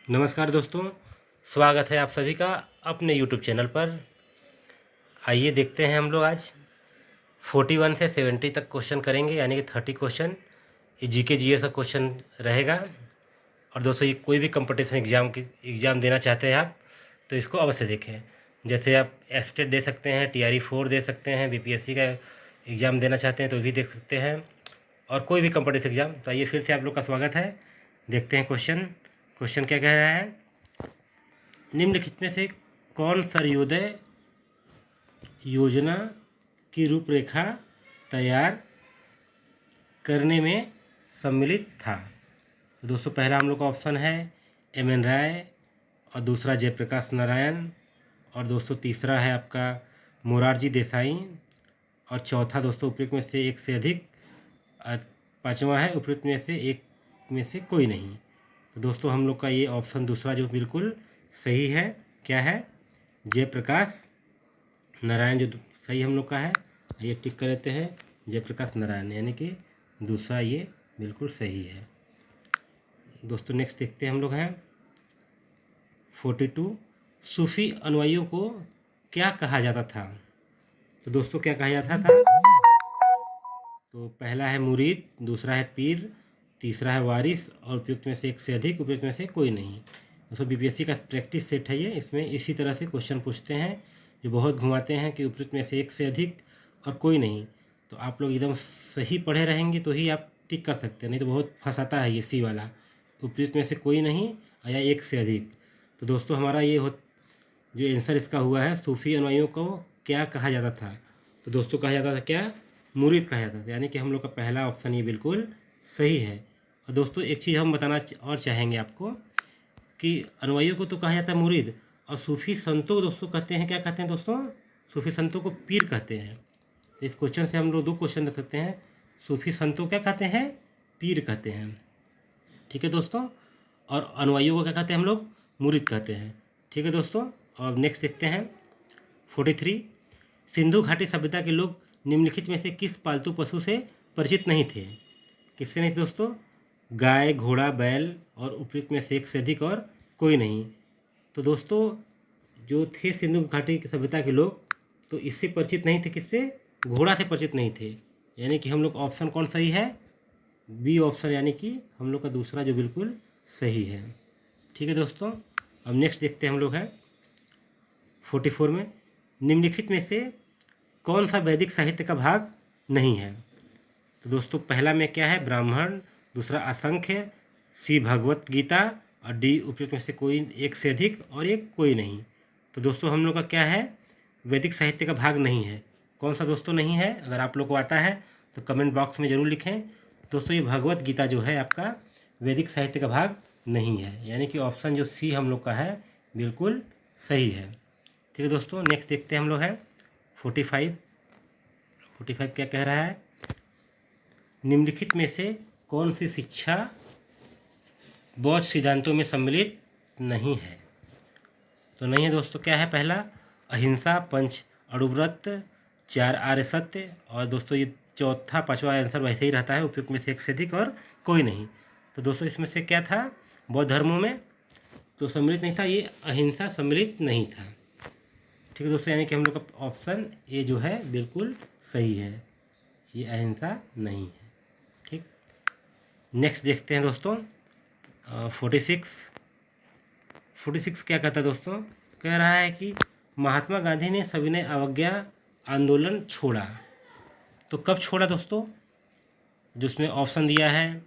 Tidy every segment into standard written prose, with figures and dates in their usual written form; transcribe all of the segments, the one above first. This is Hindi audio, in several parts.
नमस्कार दोस्तों, स्वागत है आप सभी का अपने YouTube चैनल पर। आइए देखते हैं हम लोग आज 41 से 70 तक क्वेश्चन करेंगे, यानी कि 30 क्वेश्चन। ये जीके जीएस का क्वेश्चन रहेगा। और दोस्तों, ये कोई भी कंपटीशन एग्ज़ाम देना चाहते हैं आप तो इसको अवश्य देखें। जैसे आप एस्टेट दे सकते हैं, TRE 4 दे सकते हैं, BPSC का एग्ज़ाम देना चाहते हैं तो भी देख सकते हैं, और कोई भी कंपटीशन एग्ज़ाम। तो आइए फिर से आप लोग का स्वागत है। देखते हैं क्वेश्चन क्या कह रहा है। निम्नलिखित में से कौन सर्वोदय योजना की रूपरेखा तैयार करने में सम्मिलित था? तो दोस्तों, पहला हम लोग का ऑप्शन है MN राय, और दूसरा जयप्रकाश नारायण, और दोस्तों तीसरा है आपका मोरारजी देसाई, और चौथा दोस्तों उपयुक्त में से एक से अधिक, पांचवा है उपयुक्त में से एक में से कोई नहीं। तो दोस्तों, हम लोग का ये ऑप्शन दूसरा जो बिल्कुल सही है, क्या है? जयप्रकाश नारायण जो सही हम लोग का है। ये टिक कर लेते हैं, जयप्रकाश नारायण, यानी कि दूसरा ये बिल्कुल सही है। दोस्तों नेक्स्ट देखते हैं हम लोग हैं 42। सूफी अनुयायियों को क्या कहा जाता था? तो दोस्तों क्या कहा जाता था? तो पहला है मुरीद, दूसरा है पीर, तीसरा है वारिस, और उपयुक्त में से एक से अधिक, उपयुक्त में से कोई नहीं। दोस्तों BPSC का प्रैक्टिस सेट है ये। इसमें इसी तरह से क्वेश्चन पूछते हैं जो बहुत घुमाते हैं कि उपयुक्त में से एक से अधिक और कोई नहीं। तो आप लोग एकदम सही पढ़े रहेंगे तो ही आप टिक कर सकते हैं, नहीं तो बहुत फंसाता है ये सी वाला, उपयुक्त में से कोई नहीं या एक से अधिक। तो दोस्तों हमारा ये जो आंसर इसका हुआ है, सूफी अनुयायियों को क्या कहा जाता था? तो दोस्तों कहा जाता था क्या? मुरीद कहा जाता था, यानी कि हम लोग का पहला ऑप्शन ये बिल्कुल सही है। और दोस्तों एक चीज़ हम बताना और चाहेंगे आपको कि अनुयायियों को तो कहा जाता है मुरीद, और सूफी संतों को दोस्तों कहते हैं, क्या कहते हैं दोस्तों? सूफी संतों को पीर कहते हैं। तो इस क्वेश्चन से हम लोग दो क्वेश्चन रख सकते हैं। सूफी संतों क्या कहते हैं? पीर कहते हैं। ठीक है दोस्तों। और अनुयायियों को क्या कहते हैं हम लोग? मुरीद कहते हैं। ठीक है दोस्तों। और नेक्स्ट देखते हैं 43। सिंधु घाटी सभ्यता के लोग निम्नलिखित में से किस पालतू पशु से परिचित नहीं थे? किससे नहीं थे दोस्तों? गाय, घोड़ा, बैल, और उपयुक्त में से एक से अधिक और कोई नहीं। तो दोस्तों जो थे सिंधु घाटी की सभ्यता के लोग, तो इससे परिचित नहीं थे। किससे? घोड़ा से परिचित नहीं थे, यानी कि हम लोग ऑप्शन कौन सही है? बी ऑप्शन, यानी कि हम लोग का दूसरा जो बिल्कुल सही है। ठीक है दोस्तों। अब नेक्स्ट देखते हैं हम लोग है 44 में, निम्नलिखित में से कौन सा वैदिक साहित्य का भाग नहीं है? तो दोस्तों पहला में क्या है? ब्राह्मण, दूसरा असंख्य, सी भगवत गीता, और डी उपयुक्त में से कोई एक से अधिक और एक कोई नहीं। तो दोस्तों हम लोग का क्या है? वैदिक साहित्य का भाग नहीं है। कौन सा दोस्तों नहीं है? अगर आप लोग को आता है तो कमेंट बॉक्स में ज़रूर लिखें। दोस्तों ये भगवत गीता जो है आपका वैदिक साहित्य का भाग नहीं है, यानी कि ऑप्शन जो सी हम लोग का है बिल्कुल सही है। ठीक है दोस्तों। नेक्स्ट देखते हैं हम लोग है 45। क्या कह रहा है? निम्नलिखित में से कौन सी शिक्षा बौद्ध सिद्धांतों में सम्मिलित नहीं है? तो नहीं है दोस्तों, क्या है? पहला अहिंसा, पंच अणुव्रत, 4 आर्य सत्य, और दोस्तों ये चौथा पांचवा आंसर वैसे ही रहता है, उपयुक्त में से एक से अधिक और कोई नहीं। तो दोस्तों इसमें से क्या था? बौद्ध धर्मों में तो सम्मिलित नहीं था, ये अहिंसा सम्मिलित नहीं था। ठीक है दोस्तों, यानी कि हम लोग का ऑप्शन ए जो है बिल्कुल सही है, ये अहिंसा नहीं है। ठीक। नेक्स्ट देखते हैं दोस्तों 46 क्या कहता है दोस्तों? कह रहा है कि महात्मा गांधी ने सविनय अवज्ञा आंदोलन छोड़ा। तो कब छोड़ा दोस्तों? जो उसमें ऑप्शन दिया है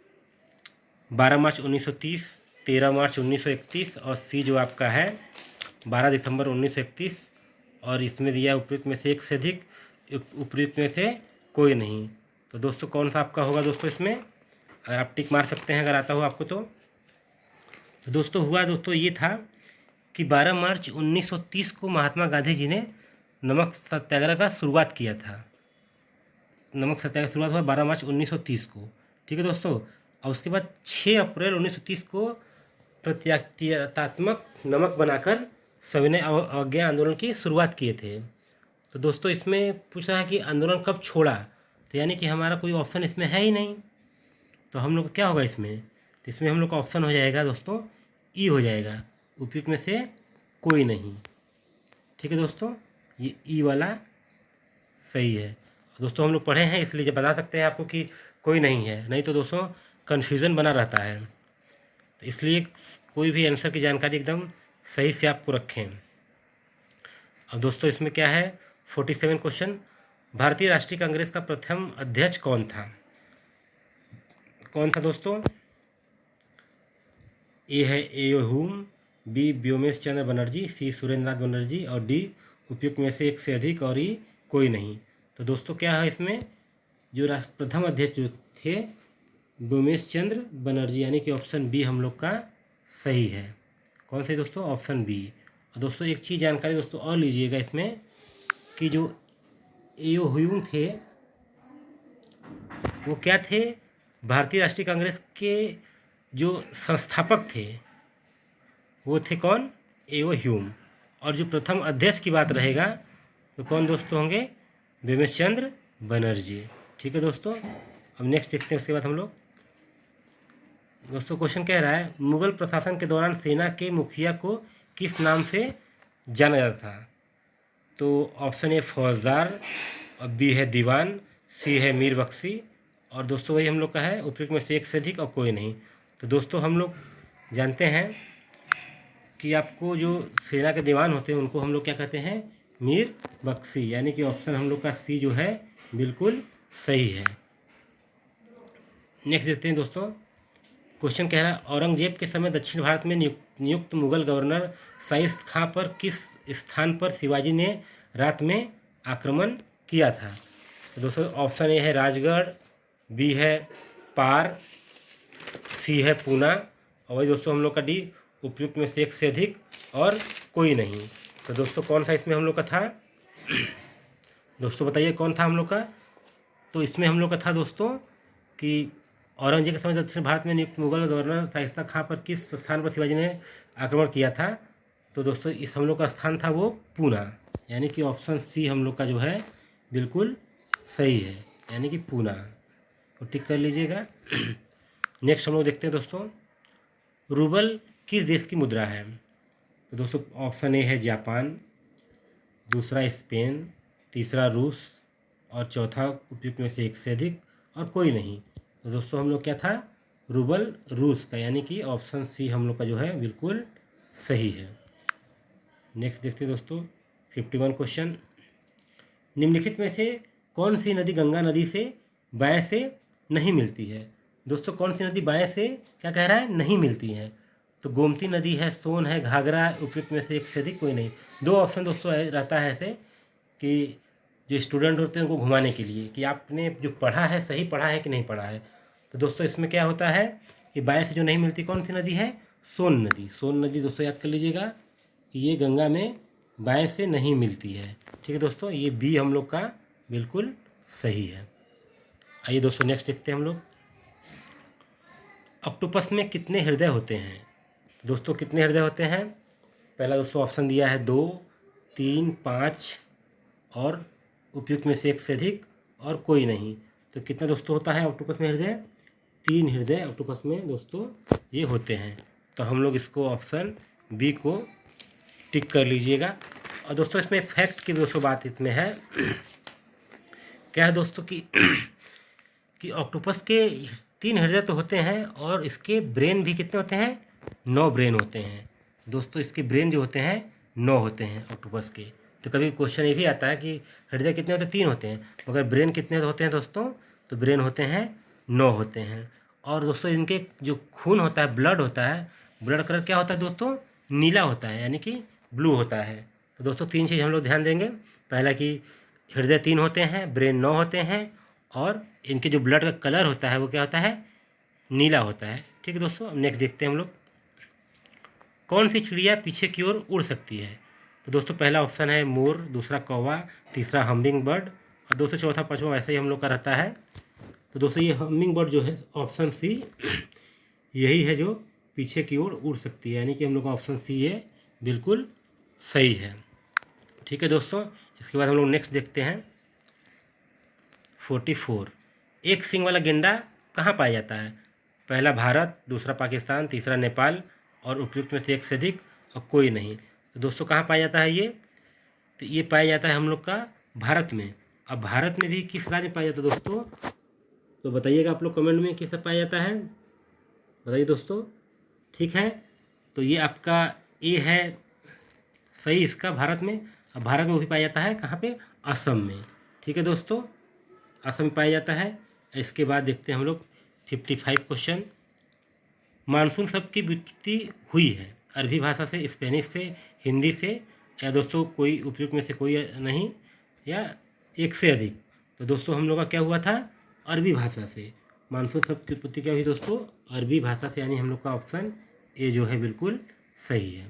12 मार्च 1930, 13 मार्च 1931, और सी जो आपका है 12 दिसंबर 1931, और इसमें दिया उपयुक्त में से एक से अधिक, उपयुक्त में से कोई नहीं। तो दोस्तों कौन सा आपका होगा दोस्तों? इसमें अगर आप टिक मार सकते हैं अगर आता हो आपको तो दोस्तों हुआ दोस्तों ये था कि 12 मार्च 1930 को महात्मा गांधी जी ने नमक सत्याग्रह का शुरुआत किया था। नमक सत्याग्रह की शुरुआत हुआ 12 मार्च 1930 को। ठीक है दोस्तों। और उसके बाद 6 अप्रैल 1930 को प्रत्यात्मक नमक बनाकर सविनय अवज्ञा आंदोलन की शुरुआत किए थे। तो दोस्तों इसमें पूछा है कि आंदोलन कब छोड़ा, तो यानी कि हमारा कोई ऑप्शन इसमें है ही नहीं। तो हम लोग क्या होगा इसमें? तो इसमें हम लोग का ऑप्शन हो जाएगा दोस्तों ई हो जाएगा, उपयुक्त में से कोई नहीं। ठीक है दोस्तों, ये ई वाला सही है। दोस्तों हम लोग पढ़े हैं इसलिए जब बता सकते हैं आपको कि कोई नहीं है, नहीं तो दोस्तों कन्फ्यूज़न बना रहता है। तो इसलिए कोई भी आंसर की जानकारी एकदम सही से आपको रखें। अब दोस्तों इसमें क्या है, 47 क्वेश्चन, भारतीय राष्ट्रीय कांग्रेस का प्रथम अध्यक्ष कौन था? कौन था दोस्तों? ए है ए ह्यूम, बी व्योमेश चंद्र बनर्जी, सी सुरेंद्र नाथ बनर्जी और डी उपयुक्त में से एक से अधिक और ई कोई नहीं। तो दोस्तों क्या है इसमें, जो प्रथम अध्यक्ष जो थे व्योमेश चंद्र बनर्जी, यानी कि ऑप्शन बी हम लोग का सही है। कौन सही दोस्तों? Option B. और दोस्तों एक चीज़ जानकारी दोस्तों और लीजिएगा इसमें, कि जो एओ ह्यूम थे वो क्या थे, भारतीय राष्ट्रीय कांग्रेस के जो संस्थापक थे वो थे कौन? एओ ह्यूम। और जो प्रथम अध्यक्ष की बात रहेगा तो कौन दोस्तों होंगे? व्योमेश चंद्र बनर्जी। ठीक है दोस्तों, अब नेक्स्ट देखते हैं उसके बाद हम लोग। दोस्तों क्वेश्चन कह रहा है, मुगल प्रशासन के दौरान सेना के मुखिया को किस नाम से जाना जाता था? तो ऑप्शन ए फौजदार, और बी है दीवान, सी है मीर बख्शी और दोस्तों वही हम लोग का है उपयुक्त में से एक से अधिक और कोई नहीं। तो दोस्तों हम लोग जानते हैं कि आपको जो सेना के दीवान होते हैं उनको हम लोग क्या कहते हैं? मीर बख्शी, यानी कि ऑप्शन हम लोग का सी जो है बिल्कुल सही है। नेक्स्ट देखते हैं दोस्तों, क्वेश्चन कह रहा है, औरंगजेब के समय दक्षिण भारत में नियुक्त मुगल गवर्नर शाइस्त खां पर किस स्थान पर शिवाजी ने रात में आक्रमण किया था? तो दोस्तों ऑप्शन ए है राजगढ़, बी है पार, सी है पूना और वही दोस्तों हम लोग का डी उपयुक्त में से एक से अधिक और कोई नहीं। तो दोस्तों कौन सा इसमें हम लोग का था? दोस्तों बताइए कौन था हम लोग का? तो इसमें हम लोग का था दोस्तों कि औरंगजेब के समय दक्षिण भारत में नियुक्त मुगल गवर्नर शाइस्ता खां पर किस स्थान पर शिवाजी ने आक्रमण किया था? तो दोस्तों इस हम लोग का स्थान था वो पूना, यानी कि ऑप्शन सी हम लोग का जो है बिल्कुल सही है, यानी कि पूना। तो टिक कर लीजिएगा। नेक्स्ट हम लोग देखते हैं दोस्तों, रूबल किस देश की मुद्रा है? तो दोस्तों ऑप्शन ए है जापान, दूसरा स्पेन, तीसरा रूस और चौथा उपयुक्त में से एक से अधिक और कोई नहीं। तो दोस्तों हम लोग क्या था? रूबल रूस का, यानी कि ऑप्शन सी हम लोग का जो है बिल्कुल सही है। नेक्स्ट देखते हैं दोस्तों 51 क्वेश्चन, निम्नलिखित में से कौन सी नदी गंगा नदी से बाएं से नहीं मिलती है? दोस्तों कौन सी नदी बाएं से क्या कह रहा है? नहीं मिलती है। तो गोमती नदी है, सोन है, घाघरा, उपयुक्त में से एक से अधिक कोई नहीं। दो ऑप्शन दोस्तों रहता है ऐसे कि जो स्टूडेंट होते हैं उनको घुमाने के लिए कि आपने जो पढ़ा है सही पढ़ा है कि नहीं पढ़ा है। तो दोस्तों इसमें क्या होता है कि बाएं से जो नहीं मिलती कौन सी नदी है? सोन नदी। सोन नदी दोस्तों याद कर लीजिएगा कि ये गंगा में बाएं से नहीं मिलती है। ठीक है दोस्तों, ये बी हम लोग का बिल्कुल सही है। आइए दोस्तों नेक्स्ट देखते हैं हम लोग, ऑक्टोपस में कितने हृदय होते हैं? दोस्तों कितने हृदय होते हैं? पहला दोस्तों ऑप्शन दिया है 2, 3, 5 और उपयुक्त में से एक से अधिक और कोई नहीं। तो कितना दोस्तों होता है ऑक्टोपस में हृदय? 3 हृदय ऑक्टोपस में दोस्तों ये होते हैं। तो हम लोग इसको ऑप्शन बी को टिक कर लीजिएगा। और दोस्तों इसमें फैक्ट की दोस्तों बात इसमें है क्या है दोस्तों कि ऑक्टोपस के 3 हृदय तो होते हैं और इसके ब्रेन भी कितने होते हैं? 9 ब्रेन होते हैं दोस्तों। इसके ब्रेन जो होते हैं 9 होते हैं ऑक्टोपस के। तो कभी क्वेश्चन ये भी आता है कि हृदय कितने होते हैं? 3 होते हैं, मगर ब्रेन कितने होते हैं दोस्तों? तो ब्रेन होते हैं 9 होते हैं। और दोस्तों इनके जो खून होता है, ब्लड होता है, ब्लड कलर क्या होता है दोस्तों? नीला होता है, यानी कि ब्लू होता है। तो दोस्तों 3 चीज़ हम लोग ध्यान देंगे। पहला कि हृदय 3 होते हैं, ब्रेन 9 होते हैं और इनके जो ब्लड का कलर होता है वो क्या होता है? नीला होता है। ठीक है दोस्तों, अब नेक्स्ट देखते हैं हम लोग, कौन सी चिड़िया पीछे की ओर उड़ सकती है? तो दोस्तों पहला ऑप्शन है मोर, दूसरा कौवा, तीसरा हमिंग बर्ड और दोस्तों चौथा पाँचवा वैसे ही हम लोग का रहता है। तो दोस्तों ये हमिंग बर्ड जो है ऑप्शन सी यही है जो पीछे की ओर उड़ सकती है, यानी कि हम लोग का ऑप्शन सी ये बिल्कुल सही है। ठीक है दोस्तों, इसके बाद हम लोग नेक्स्ट देखते हैं 44, एक सींग वाला गेंडा कहाँ पाया जाता है? पहला भारत, दूसरा पाकिस्तान, तीसरा नेपाल और उपयुक्त में से एक से अधिक और कोई नहीं। तो दोस्तों कहाँ पाया जाता है ये? तो ये पाया जाता है हम लोग का भारत में। अब भारत में भी किस राज्य में पाया जाता है दोस्तों? तो बताइएगा आप लोग कमेंट में किस पाया जाता है, बताइए दोस्तों। ठीक है, तो ये आपका ए है सही इसका भारत में। अब भारत में वो भी पाया जाता है कहाँ पे? असम में। ठीक है दोस्तों, असम में पाया जाता है। इसके बाद देखते हैं हम लोग 55 क्वेश्चन। मानसून शब्द की व्युत्पत्ति हुई है अरबी भाषा से, स्पेनिश से, हिंदी से, या दोस्तों कोई उपयुक्त में से कोई नहीं, या एक से अधिक। तो दोस्तों हम लोग का क्या हुआ था? अरबी भाषा से। मानसून शब्द की उत्पत्ति क्या हुई दोस्तों? अरबी भाषा से, यानी हम लोग का ऑप्शन ए जो है बिल्कुल सही है।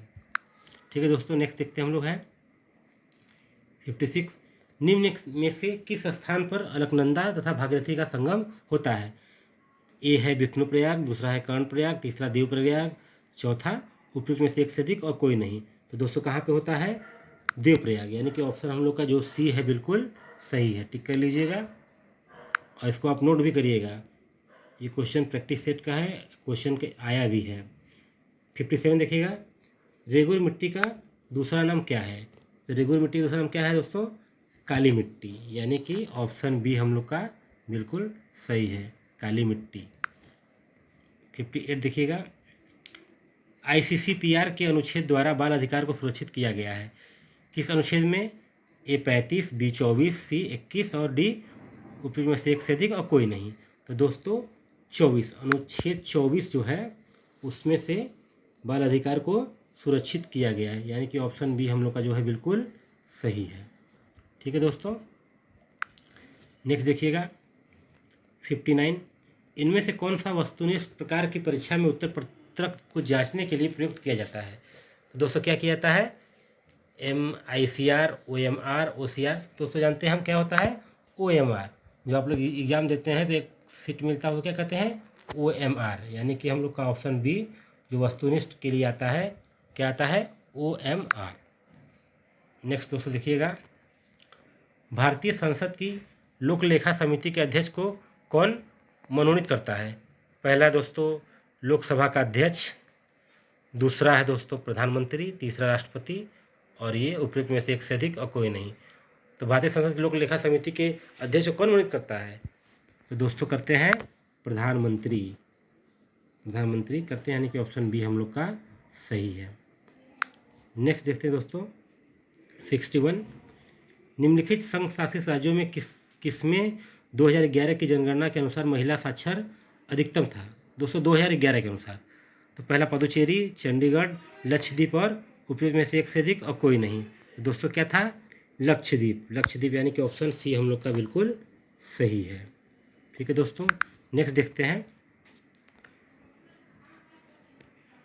ठीक है दोस्तों, नेक्स्ट देखते हैं हम लोग है 56। निम्न में से किस स्थान पर अलकनंदा तथा भागीरथी का संगम होता है? ए है विष्णुप्रयाग, दूसरा है कर्णप्रयाग, तीसरा देवप्रयाग, चौथा उपयुक्त में से एक से अधिक और कोई नहीं। तो दोस्तों कहाँ पे होता है? देवप्रयाग, यानी कि ऑप्शन हम लोग का जो सी है बिल्कुल सही है। टिक कर लीजिएगा और इसको आप नोट भी करिएगा। ये क्वेश्चन प्रैक्टिस सेट का है, क्वेश्चन के आया भी है। 57 देखिएगा, रेगुर मिट्टी का दूसरा नाम क्या है? तो रेगुर मिट्टी का दूसरा नाम क्या है दोस्तों? काली मिट्टी, यानी कि ऑप्शन बी हम लोग का बिल्कुल सही है, काली मिट्टी। 58 देखिएगा, ICCPR के अनुच्छेद द्वारा बाल अधिकार को सुरक्षित किया गया है। किस अनुच्छेद में? A 35, B 24, C 21 और D उपयुक्त में से एक से अधिक और कोई नहीं। तो दोस्तों 24, अनुच्छेद 24 जो है उसमें से बाल अधिकार को सुरक्षित किया गया है, यानी कि ऑप्शन बी हम लोग का जो है बिल्कुल सही है। ठीक है दोस्तों, नेक्स्ट देखिएगा 59। इनमें से कौन सा वस्तुनिष्ठ प्रकार की परीक्षा में उत्तर पत्रक को जांचने के लिए प्रयुक्त किया जाता है? तो दोस्तों क्या किया जाता है? MICR, OMR, OCR। दोस्तों जानते हैं हम क्या होता है? OMR। जो आप लोग एग्ज़ाम देते हैं तो एक सीट मिलता है, वो क्या कहते हैं? OMR, यानी कि हम लोग का ऑप्शन बी जो वस्तुनिष्ठ के लिए आता है, क्या आता है? OMR। नेक्स्ट दोस्तों देखिएगा, भारतीय संसद की लोक लेखा समिति के अध्यक्ष को कौन मनोनीत करता है? पहला दोस्तों लोकसभा का अध्यक्ष, दूसरा है दोस्तों प्रधानमंत्री, तीसरा राष्ट्रपति और ये उपयुक्त में से एक से अधिक और कोई नहीं। तो भारतीय संसद लोक लेखा समिति के अध्यक्ष को कौन मनोनीत करता है? तो दोस्तों करते हैं प्रधानमंत्री, प्रधानमंत्री करते हैं, यानी कि ऑप्शन बी हम लोग का सही है। नेक्स्ट देखते हैं दोस्तों 61। निम्नलिखित संघ शासित राज्यों में किसमें 2011 की जनगणना के अनुसार महिला साक्षर अधिकतम था? दोस्तों 2011 के अनुसार तो पहला पुदुचेरी, चंडीगढ़, लक्षद्वीप और उपयुक्त में से एक से अधिक और कोई नहीं। तो दोस्तों क्या था? लक्षद्वीप, लक्षद्वीप यानी कि ऑप्शन सी हम लोग का बिल्कुल सही है। ठीक है दोस्तों, नेक्स्ट देखते हैं,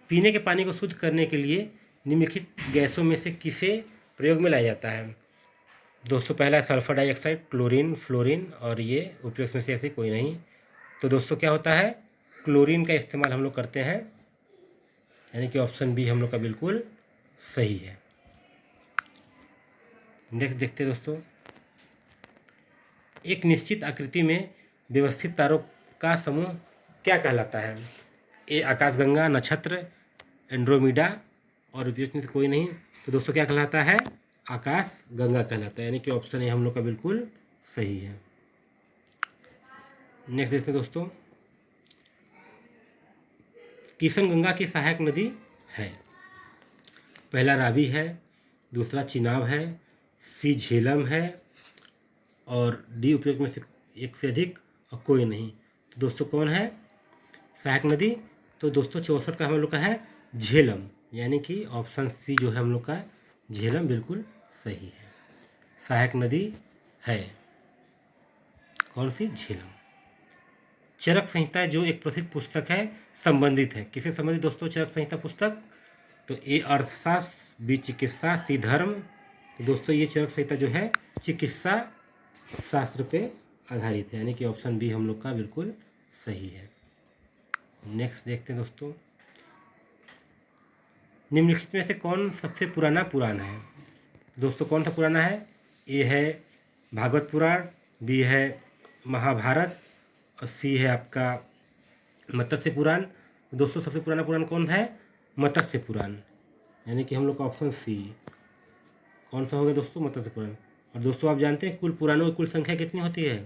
पीने के पानी को शुद्ध करने के लिए निम्नलिखित गैसों में से किसे प्रयोग में लाया जाता है? दोस्तों पहला सल्फर डाइऑक्साइड, क्लोरीन, फ्लोरीन और ये उपयुक्त में से ऐसे कोई नहीं। तो दोस्तों क्या होता है? क्लोरीन का इस्तेमाल हम लोग करते हैं, यानी कि ऑप्शन बी हम लोग का बिल्कुल सही है। नेक्स्ट देखते हैं दोस्तों, एक निश्चित आकृति में व्यवस्थित तारों का समूह क्या कहलाता है? ए आकाशगंगा, नक्षत्र, एंड्रोमीडा और उपयुक्त में से कोई नहीं। तो दोस्तों क्या कहलाता है? आकाश गंगा कहलाता है, यानी कि ऑप्शन ए हम लोग का बिल्कुल सही है। नेक्स्ट देखते हैं दोस्तों, किशन गंगा की सहायक नदी है? पहला रावी है, दूसरा चिनाब है, सी झेलम है और डी उपयुक्त में से एक से अधिक और कोई नहीं। तो दोस्तों कौन है सहायक नदी? तो दोस्तों 64 का हम लोग का है झेलम, यानी कि ऑप्शन सी जो है हम लोग का झेलम बिल्कुल सही है। सहायक नदी है कौन सी? झेलम। चरक संहिता जो एक प्रसिद्ध पुस्तक है संबंधित है, किसे संबंधित दोस्तों चरक संहिता पुस्तक? तो ए अर्थशास्त्र, बी चिकित्सा, सी धर्म। तो दोस्तों ये चरक संहिता जो है चिकित्सा शास्त्र पे आधारित है, यानी कि ऑप्शन बी हम लोग का बिल्कुल सही है। नेक्स्ट देखते हैं दोस्तों, निम्नलिखित में से कौन सबसे पुराना पुराण है? दोस्तों कौन सा पुराना है? ए है भागवत पुराण, बी है महाभारत और सी है आपका मत्स्य पुराण। दोस्तों सबसे पुराना पुराण कौन है? मत्स्य पुराण, यानी कि हम लोग का ऑप्शन सी कौन सा होगा दोस्तों, मत्स्य पुराण। और दोस्तों आप जानते हैं कुल पुराणों की कुल संख्या कितनी होती है,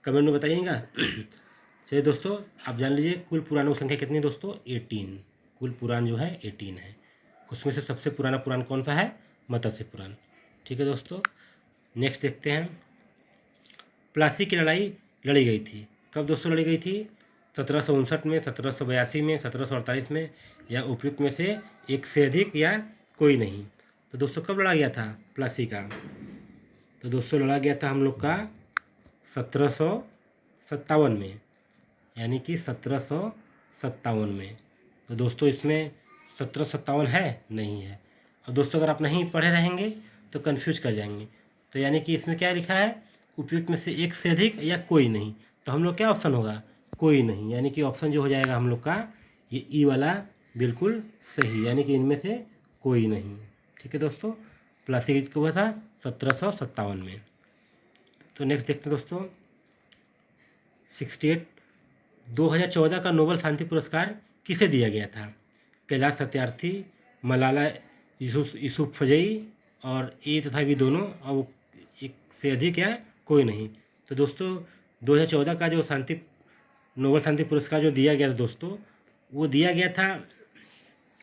कमेंट में बताइएगा। चलिए दोस्तों आप जान लीजिए कुल पुराणों की संख्या कितनी है दोस्तों, 18। कुल पुराण जो है 18 है। उसमें से सबसे पुराना पुराण कौन सा है, मत्स्य पुराण। ठीक है दोस्तों, नेक्स्ट देखते हैं। प्लासी की लड़ाई लड़ी गई थी, कब दोस्तों लड़ी गई थी, 1759 में, 1782 में, 1748 में, या उपयुक्त में से एक से अधिक या कोई नहीं। तो दोस्तों कब लड़ा गया था प्लासी का, तो दोस्तों लड़ा गया था हम लोग का 1757 में, यानी कि 1757 में। तो दोस्तों इसमें 1757 है, नहीं है। और दोस्तों अगर आप नहीं पढ़े रहेंगे तो कंफ्यूज कर जाएंगे। तो यानी कि इसमें क्या लिखा है, उपयुक्त में से एक से अधिक या कोई नहीं। तो हम लोग क्या ऑप्शन होगा, कोई नहीं, यानी कि ऑप्शन जो हो जाएगा हम लोग का ये ई वाला बिल्कुल सही, यानी कि इनमें से कोई नहीं। ठीक है दोस्तों, प्लासी कब हुआ था, 1757 में। तो नेक्स्ट देखते हैं दोस्तों 68, 2014 का नोबेल शांति पुरस्कार किसे दिया गया था, कैलाश सत्यार्थी, मलाला यूसुफजई और ए तथा बी दोनों, और एक से अधिक या कोई नहीं। तो दोस्तों 2014 का जो नोबेल शांति पुरस्कार जो दिया गया था दोस्तों, वो दिया गया था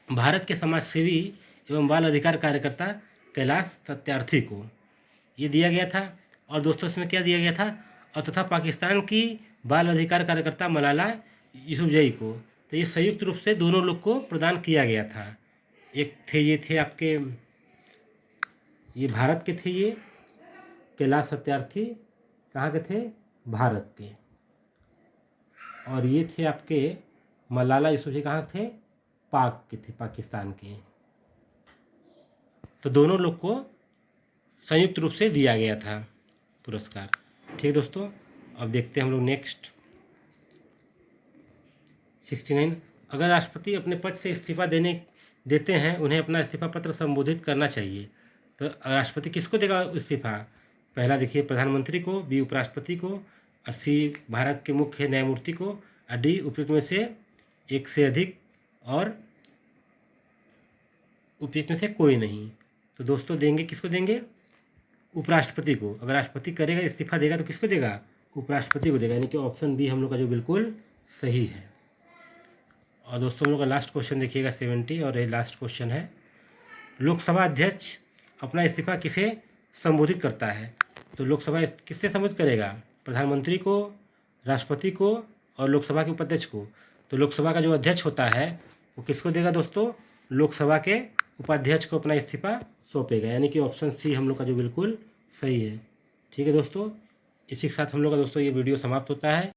भारत के समाजसेवी एवं बाल अधिकार कार्यकर्ता कैलाश सत्यार्थी को, ये दिया गया था। और दोस्तों इसमें क्या दिया गया था, और तथा पाकिस्तान की बाल अधिकार कार्यकर्ता मलाला यूसुफजई को। तो ये संयुक्त रूप से दोनों लोग को प्रदान किया गया था। ये थे आपके, ये भारत के थे, ये कैलाश सत्यार्थी कहाँ के थे, भारत के। और ये थे आपके मलाला यूसुफजई कहाँ थे, पाक के थे, पाकिस्तान के। तो दोनों लोग को संयुक्त रूप से दिया गया था पुरस्कार। ठीक है दोस्तों, अब देखते हैं हम लोग नेक्स्ट 69, अगर राष्ट्रपति अपने पद से इस्तीफा देते हैं, उन्हें अपना इस्तीफा पत्र संबोधित करना चाहिए। तो राष्ट्रपति किसको देगा इस्तीफा, पहला देखिए प्रधानमंत्री को, बी उपराष्ट्रपति को, और सी भारत के मुख्य न्यायमूर्ति को, और डी उपयुक्त में से एक से अधिक और उपयुक्त में से कोई नहीं। तो दोस्तों देंगे किसको, देंगे उपराष्ट्रपति को। अगर राष्ट्रपति करेगा इस्तीफा देगा तो किसको देगा, उपराष्ट्रपति को देगा, यानी कि ऑप्शन बी हम लोग का जो बिल्कुल सही है। और दोस्तों हम लोग का लास्ट क्वेश्चन देखिएगा 70, और ये लास्ट क्वेश्चन है, लोकसभा अध्यक्ष अपना इस्तीफा किसे संबोधित करता है। तो लोकसभा किससे संबोधित करेगा, प्रधानमंत्री को, राष्ट्रपति को और लोकसभा के उपाध्यक्ष को। तो लोकसभा का जो अध्यक्ष होता है वो किसको देगा दोस्तों, लोकसभा के उपाध्यक्ष को अपना इस्तीफा सौंपेगा, यानी कि ऑप्शन सी हम लोग का जो बिल्कुल सही है। ठीक है दोस्तों, इसी के साथ हम लोग का दोस्तों ये वीडियो समाप्त होता है।